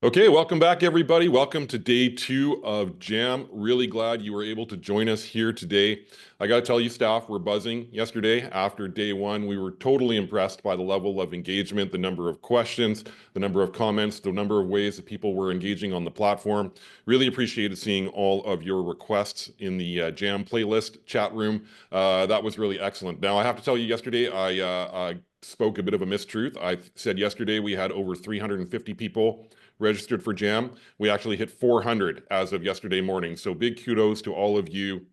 Okay, welcome back, everybody. Welcome to day 2 of Jam. Really glad you were able to join us here today. I got to tell you, staff, we're buzzing. Yesterday, after day 1, we were totally impressed by the level of engagement, the number of questions, the number of comments, the number of ways that people were engaging on the platform. Really appreciated seeing all of your requests in the Jam playlist chat room. That was really excellent. Now, I have to tell you, yesterday, I spoke a bit of a mistruth. I said yesterday we had over 350 people registered for Jam. We actually hit 400 as of yesterday morning. So big kudos to all of you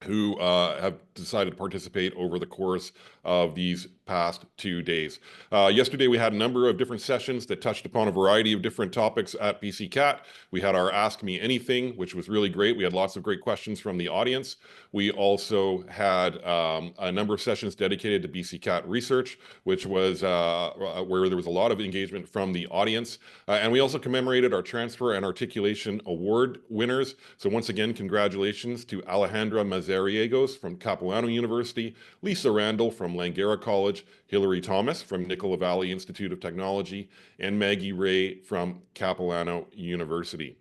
who have decided to participate over the course of these past 2 days. Yesterday, we had a number of different sessions that touched upon a variety of different topics at BCCAT. We had our Ask Me Anything, which was really great. We had lots of great questions from the audience. We also had a number of sessions dedicated to BCCAT research, which was where there was a lot of engagement from the audience. And we also commemorated our Transfer and Articulation Award winners. So once again, congratulations to Alejandra Mazariegos from Capilano University, Lisa Randall from Langara College, Hillary Thomas from Nicola Valley Institute of Technology, and Maggie Ray from Capilano University.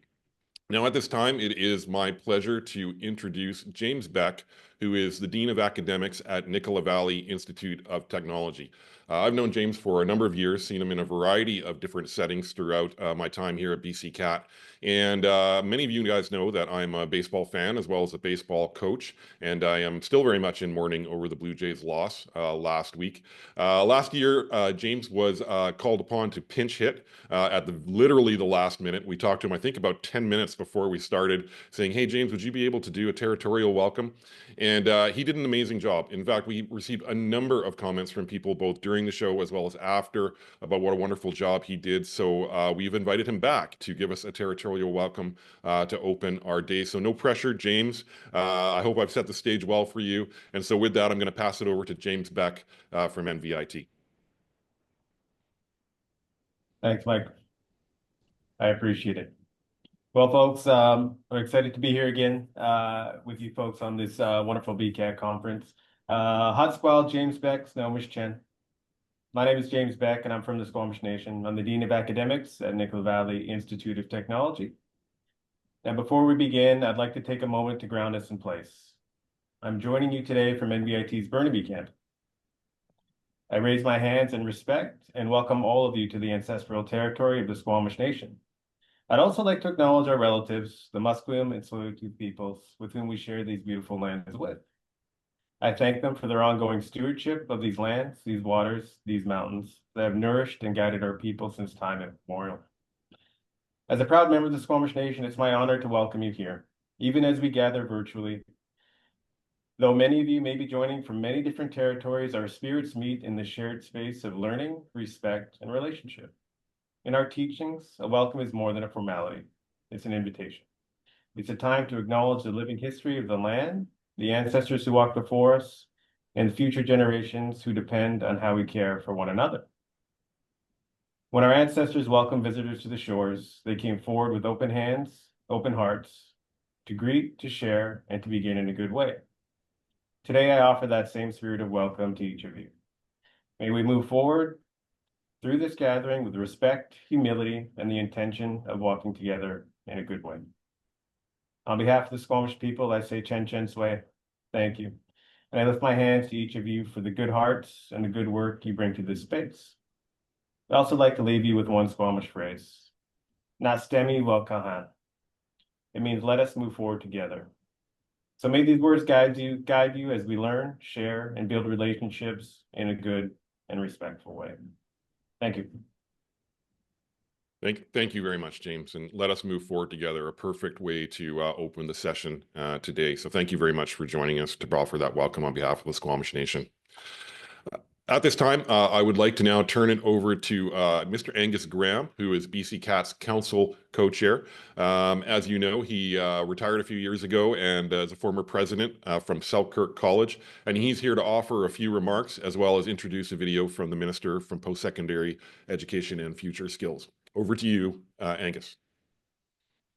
Now, at this time, it is my pleasure to introduce James Beck, who is the Dean of Academics at Nicola Valley Institute of Technology. I've known James for a number of years, seen him in a variety of different settings throughout my time here at BCCAT. And many of you guys know that I'm a baseball fan as well as a baseball coach, and I am still very much in mourning over the Blue Jays' loss last week. Last year, James was called upon to pinch hit at literally the last minute. We talked to him, I think, about 10 minutes before we started, saying, "Hey, James, would you be able to do a territorial welcome?" And he did an amazing job. In fact, we received a number of comments from people both during the show as well as after about what a wonderful job he did. So we've invited him back to give us a territorial welcome to open our day. So no pressure, James. I hope I've set the stage well for you. And so with that, I'm going to pass it over to James Beck from NVIT. Thanks, Mike. I appreciate it. Well, folks, I'm excited to be here again with you folks on this wonderful BCAT conference. Hot Squall, James Beck, Snowish Chen. My name is James Beck, and I'm from the Squamish Nation. I'm the Dean of Academics at Nicola Valley Institute of Technology. Now, before we begin, I'd like to take a moment to ground us in place. I'm joining you today from NVIT's Burnaby campus. I raise my hands in respect and welcome all of you to the ancestral territory of the Squamish Nation. I'd also like to acknowledge our relatives, the Musqueam and Tsleil-Waututh peoples, with whom we share these beautiful lands with. I thank them for their ongoing stewardship of these lands, these waters, these mountains that have nourished and guided our people since time immemorial. As a proud member of the Squamish Nation, it's my honor to welcome you here, even as we gather virtually. Though many of you may be joining from many different territories, our spirits meet in the shared space of learning, respect, and relationship. In our teachings, a welcome is more than a formality. It's an invitation. It's a time to acknowledge the living history of the land, the ancestors who walked before us, and future generations who depend on how we care for one another. When our ancestors welcomed visitors to the shores, they came forward with open hands, open hearts, to greet, to share, and to begin in a good way. Today, I offer that same spirit of welcome to each of you. May we move forward through this gathering with respect, humility, and the intention of walking together in a good way. On behalf of the Squamish people, I say Chen Chen Sui, thank you. And I lift my hands to each of you for the good hearts and the good work you bring to this space. I'd also like to leave you with one Squamish phrase, Nastemi wel kahan. It means let us move forward together. So may these words guide you as we learn, share, and build relationships in a good and respectful way. Thank you. Thank you very much, James. And let us move forward together. A perfect way to open the session today. So thank you very much for joining us to offer that welcome on behalf of the Squamish Nation. At this time, I would like to now turn it over to Mr. Angus Graeme, who is BCCAT's Council Co-Chair. As you know, he retired a few years ago and is a former president from Selkirk College, and he's here to offer a few remarks as well as introduce a video from the Minister from Post-Secondary Education and Future Skills. Over to you, Angus.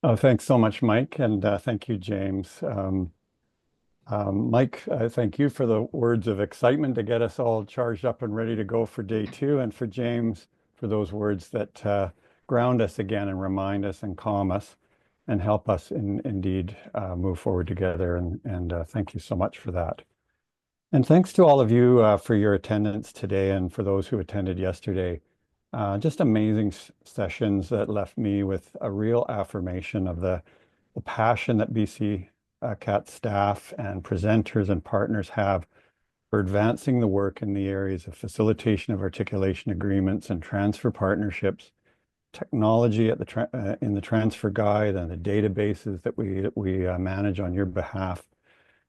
Oh, thanks so much, Mike, and thank you, James. Mike, thank you for the words of excitement to get us all charged up and ready to go for day 2, and for James for those words that ground us again and remind us and calm us and help us indeed move forward together. And thank you so much for that. And thanks to all of you for your attendance today and for those who attended yesterday. Just amazing sessions that left me with a real affirmation of the passion that BCCAT staff and presenters and partners have for advancing the work in the areas of facilitation of articulation agreements and transfer partnerships, technology at in the transfer guide and the databases that we manage on your behalf.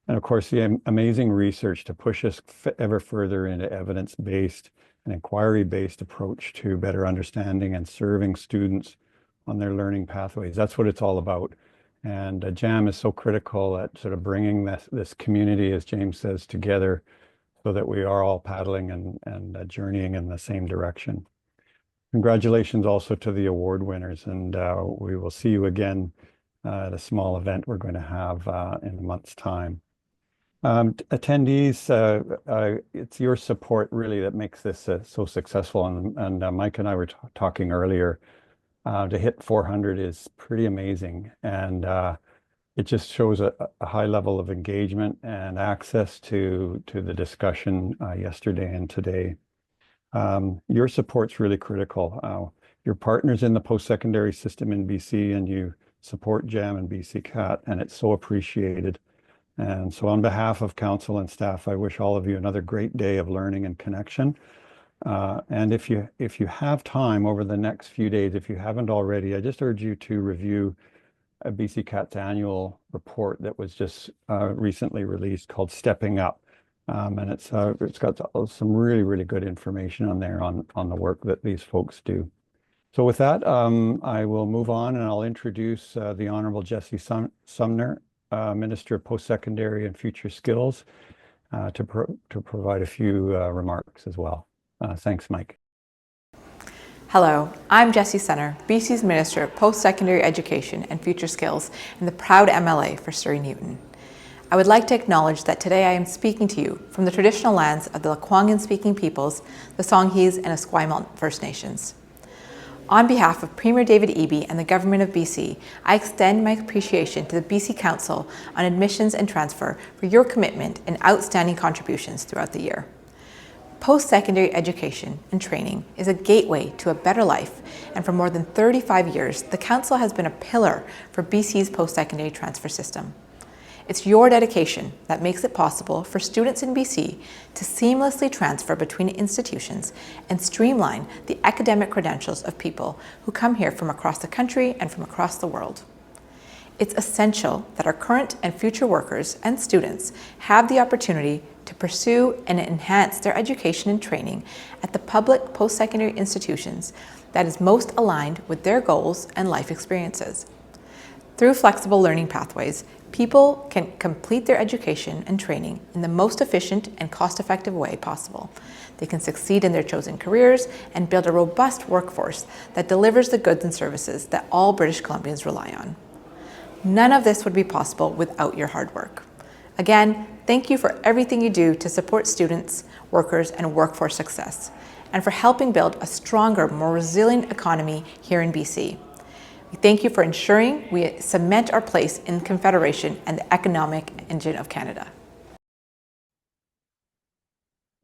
And of course, the amazing research to push us ever further into evidence-based and inquiry-based approach to better understanding and serving students on their learning pathways. That's what it's all about. And JAM is so critical at sort of bringing this community, as James says, together so that we are all paddling and journeying in the same direction. Congratulations also to the award winners, and we will see you again at a small event we're going to have in a month's time. Attendees, it's your support really that makes this so successful. And Mike and I were talking earlier, to hit 400 is pretty amazing. And it just shows a high level of engagement and access to the discussion yesterday and today. Your support's really critical. Your partners in the post-secondary system in BC, and you support JAM and BCCAT, and it's so appreciated. And so on behalf of council and staff, I wish all of you another great day of learning and connection. And if you have time over the next few days, if you haven't already, I just urge you to review a BCCAT's annual report that was just recently released called Stepping Up. And it's got some really, really good information on there on the work that these folks do. So with that, I will move on and I'll introduce the Honorable Jessie Sumner, Minister of Post-Secondary and Future Skills, to provide a few remarks as well. Thanks, Mike. Hello, I'm Jessie Sumner, BC's Minister of Post-Secondary Education and Future Skills and the proud MLA for Surrey Newton. I would like to acknowledge that today I am speaking to you from the traditional lands of the Lekwungen-speaking peoples, the Songhees and Esquimalt First Nations. On behalf of Premier David Eby and the Government of BC, I extend my appreciation to the BC Council on Admissions and Transfer for your commitment and outstanding contributions throughout the year. Post-secondary education and training is a gateway to a better life, and for more than 35 years, the Council has been a pillar for BC's post-secondary transfer system. It's your dedication that makes it possible for students in BC to seamlessly transfer between institutions and streamline the academic credentials of people who come here from across the country and from across the world. It's essential that our current and future workers and students have the opportunity to pursue and enhance their education and training at the public post-secondary institutions that is most aligned with their goals and life experiences. Through flexible learning pathways, people can complete their education and training in the most efficient and cost-effective way possible. They can succeed in their chosen careers and build a robust workforce that delivers the goods and services that all British Columbians rely on. None of this would be possible without your hard work. Again, thank you for everything you do to support students, workers, and workforce success, and for helping build a stronger, more resilient economy here in BC. We thank you for ensuring we cement our place in Confederation and the economic engine of Canada.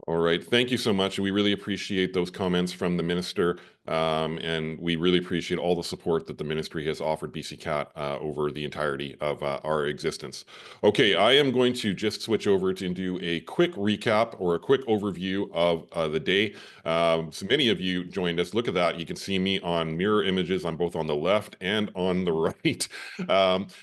All right, thank you so much. We really appreciate those comments from the minister, and we really appreciate all the support that the ministry has offered BCCAT over the entirety of our existence. Okay, I am going to just switch over to do a quick recap or a quick overview of the day. So many of you joined us. Look at that. You can see me on mirror images. I'm both on the left and on the right.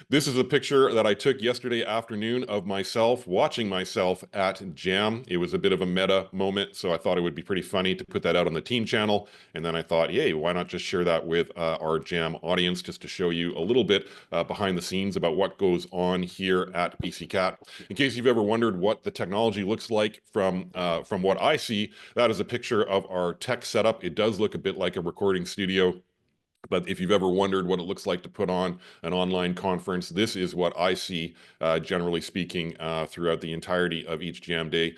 This is a picture that I took yesterday afternoon of myself watching myself at JAM. It was a bit of a meta moment, so I thought it would be pretty funny to put that out on the team channel. And then I thought, yay, why not just share that with our JAM audience, just to show you a little bit behind the scenes about what goes on here at BCCAT. In case you've ever wondered what the technology looks like from what I see, that is a picture of our tech setup. It does look a bit like a recording studio. But if you've ever wondered what it looks like to put on an online conference, this is what I see, generally speaking, throughout the entirety of each JAM day.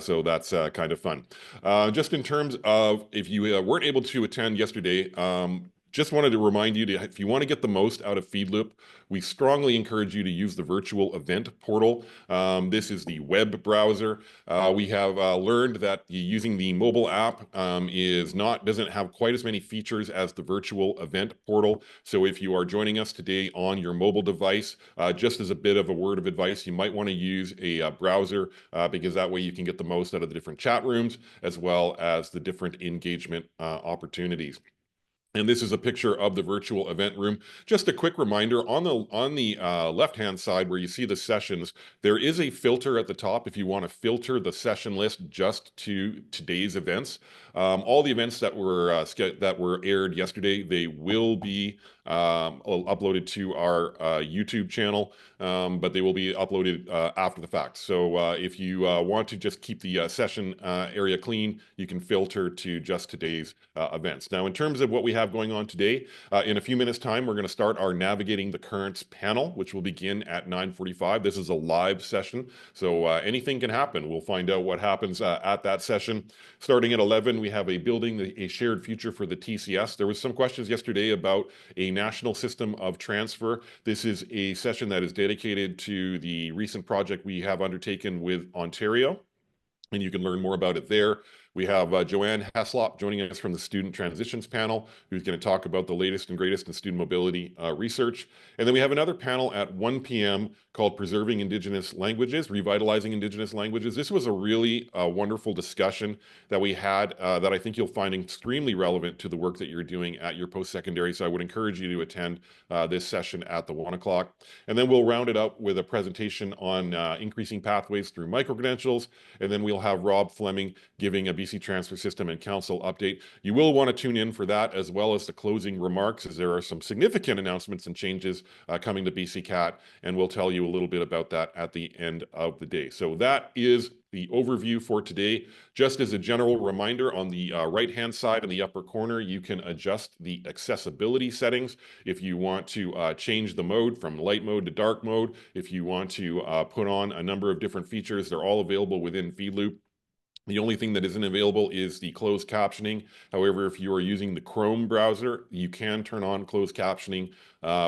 So that's kind of fun. Just in terms of if you weren't able to attend yesterday, Just wanted to remind you to, if you want to get the most out of FeedLoop, we strongly encourage you to use the virtual event portal. This is the web browser. We have learned that using the mobile app doesn't have quite as many features as the virtual event portal. So if you are joining us today on your mobile device, just as a bit of a word of advice, you might want to use a browser because that way you can get the most out of the different chat rooms as well as the different engagement opportunities. And this is a picture of the virtual event room. Just a quick reminder, on the left-hand side where you see the sessions, there is a filter at the top if you want to filter the session list just to today's events. All the events that were aired yesterday, they will be uploaded to our YouTube channel, but they will be uploaded after the fact. So if you want to just keep the session area clean, you can filter to just today's events. Now, in terms of what we have going on today, in a few minutes' time, we're going to start our Navigating the Currents panel, which will begin at 9:45. This is a live session, so anything can happen. We'll find out what happens at that session. Starting at 11, we have Building a Shared Future for the TCS. There was some questions yesterday about a national system of transfer. This is a session that is dedicated to the recent project we have undertaken with Ontario, and you can learn more about it there. We have Joanne Heslop joining us from the Student Transitions panel, who's going to talk about the latest and greatest in student mobility research. And then we have another panel at 1 p.m. called Preserving Indigenous Languages, Revitalizing Indigenous Languages. This was a really wonderful discussion that we had that I think you'll find extremely relevant to the work that you're doing at your post-secondary. So I would encourage you to attend this session at the 1 o'clock. And then we'll round it up with a presentation on increasing pathways through micro-credentials. And then we'll have Rob Fleming giving a BC Transfer System and Council update. You will want to tune in for that, as well as the closing remarks, as there are some significant announcements and changes coming to BCCAT, and we'll tell you a little bit about that at the end of the day. So that is the overview for today. Just as a general reminder, on the right-hand side in the upper corner, you can adjust the accessibility settings. If you want to change the mode from light mode to dark mode, if you want to put on a number of different features, they're all available within FeedLoop. The only thing that isn't available is the closed captioning. However, if you are using the Chrome browser, you can turn on closed captioning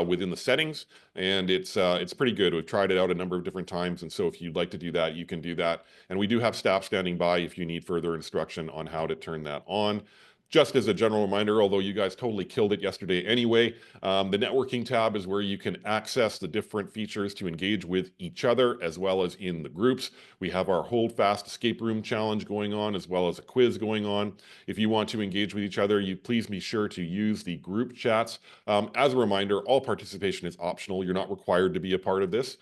within the settings, and it's pretty good. We've tried it out a number of different times, and so if you'd like to do that, you can do that. And we do have staff standing by if you need further instruction on how to turn that on. Just as a general reminder, although you guys totally killed it yesterday anyway, the networking tab is where you can access the different features to engage with each other as well as in the groups. We have our Hold Fast Escape Room challenge going on, as well as a quiz going on. If you want to engage with each other, please be sure to use the group chats. As a reminder, all participation is optional. You're not required to be a part of this.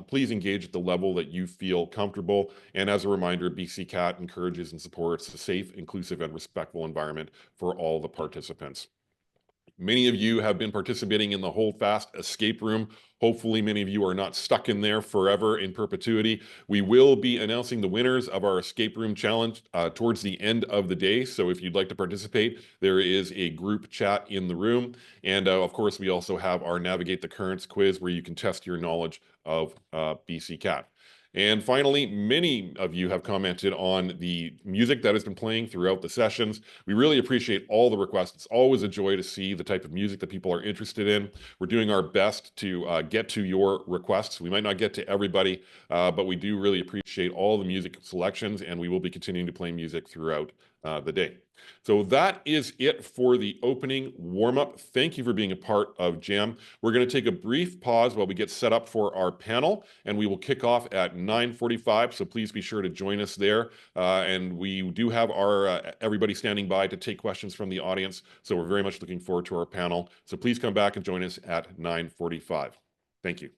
Please engage at the level that you feel comfortable. And as a reminder, BCCAT encourages and supports a safe, inclusive, and respectful environment for all the participants. Many of you have been participating in the Hold Fast Escape Room. Hopefully, many of you are not stuck in there forever in perpetuity. We will be announcing the winners of our Escape Room Challenge towards the end of the day. So if you'd like to participate, there is a group chat in the room. And of course, we also have our Navigate the Currents quiz where you can test your knowledge of BCCAT. And finally, many of you have commented on the music that has been playing throughout the sessions. We really appreciate all the requests. It's always a joy to see the type of music that people are interested in. We're doing our best to get to your requests. We might not get to everybody, but we do really appreciate all the music selections, and we will be continuing to play music throughout the day. So that is it for the opening warm-up. Thank you for being a part of JAM. We're going to take a brief pause while we get set up for our panel, and we will kick off at 9:45. So please be sure to join us there. And we do have our everybody standing by to take questions from the audience. So we're very much looking forward to our panel. So please come back and join us at 9:45. Thank you.